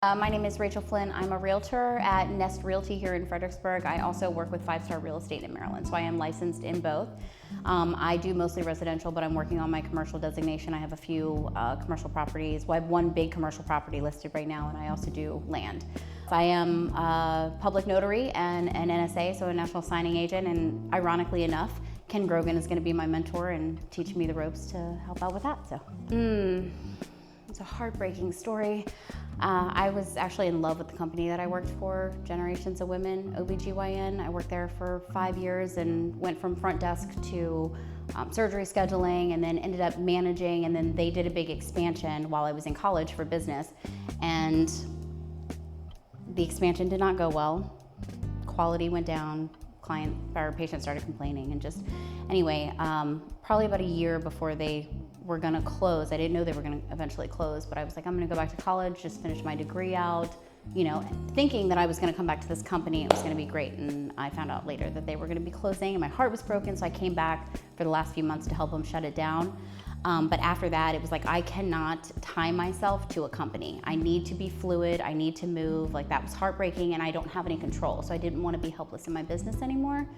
My name is Rachel Flynn. I'm a realtor at Nest Realty here in Fredericksburg. I also work with 5 Star Real Estate in Maryland, so I am licensed in both. I do mostly residential, but I'm working on my commercial designation. I have a few commercial properties. Well, I have one big commercial property listed right now, and I also do land. I am a public notary and an NSA, so a national signing agent, and ironically enough, Ken Grogan is going to be my mentor and teach me the ropes to help out with that. So, it's a heartbreaking story. I was actually in love with the company that I worked for, Generations of Women, OBGYN. I worked there for 5 years and went from front desk to surgery scheduling, and then ended up managing, and then they did a big expansion while I was in college for business. And the expansion did not go well. Quality went down, patients started complaining, and just, anyway, probably about a year before they were gonna close. I didn't know they were gonna eventually close, but I was like, I'm gonna go back to college, just finish my degree out, you know, thinking that I was gonna come back to this company, it was gonna be great. And I found out later that they were gonna be closing, and my heart was broken, so I came back for the last few months to help them shut it down. But after that, it was like, I cannot tie myself to a company. I need to be fluid, I need to move. Like, that was heartbreaking, and I don't have any control, so I didn't wanna be helpless in my business anymore.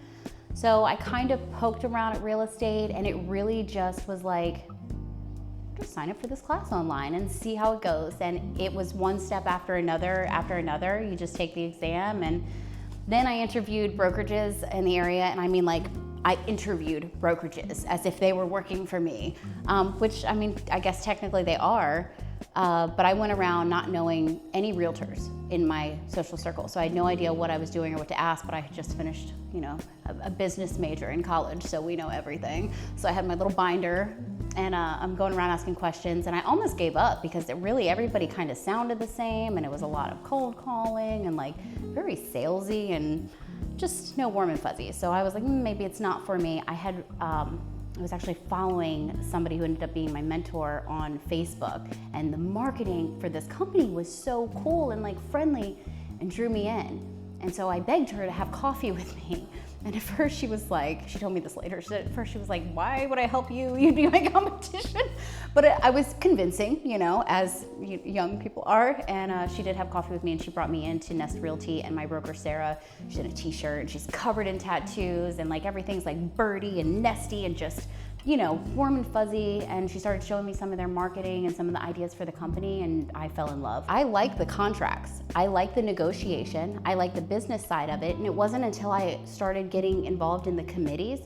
So I kind of poked around at real estate, and it really just was like, just sign up for this class online and see how it goes. And it was one step after another. You just take the exam, and then I interviewed brokerages in the area, and I mean, like, I interviewed brokerages as if they were working for me, which, I mean, I guess technically they are, but I went around not knowing any realtors in my social circle, so I had no idea what I was doing or what to ask. But I had just finished, you know, a business major in college, so we know everything. So I had my little binder, and I'm going around asking questions, and I almost gave up because everybody kind of sounded the same, and it was a lot of cold calling and like very salesy and just no warm and fuzzy. So I was like, maybe it's not for me. I was actually following somebody who ended up being my mentor on Facebook, and the marketing for this company was so cool and like friendly and drew me in. And so I begged her to have coffee with me. And at first she was like, she told me this later, at first she was like, why would I help you? You'd be my competition. But I was convincing, you know, as young people are. And she did have coffee with me, and she brought me into Nest Realty, and my broker, Sarah, she had a t-shirt, and she's covered in tattoos, and like everything's like birdie and nesty and just, you know, warm and fuzzy. And she started showing me some of their marketing and some of the ideas for the company, and I fell in love. I like the contracts. I like the negotiation. I like the business side of it. And it wasn't until I started getting involved in the committees,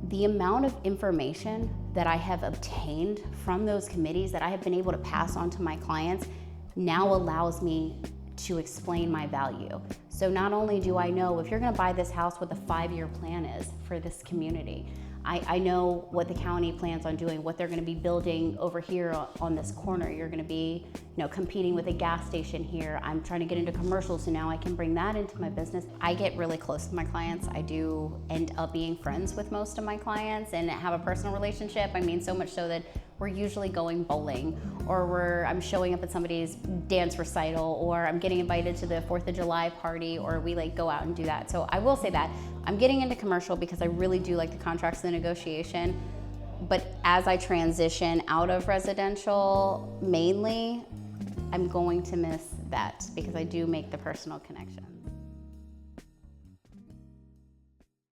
the amount of information that I have obtained from those committees that I have been able to pass on to my clients now allows me to explain my value. So not only do I know if you're gonna buy this house, what the 5-year plan is for this community, I know what the county plans on doing, what they're gonna be building over here on this corner. You're gonna be, you know, competing with a gas station here. I'm trying to get into commercials, so now I can bring that into my business. I get really close to my clients. I do end up being friends with most of my clients and have a personal relationship. I mean, so much so that we're usually going bowling, or I'm showing up at somebody's dance recital, or I'm getting invited to the 4th of July party, or we like go out and do that. So I will say that I'm getting into commercial because I really do like the contracts and the negotiation. But as I transition out of residential mainly, I'm going to miss that because I do make the personal connection.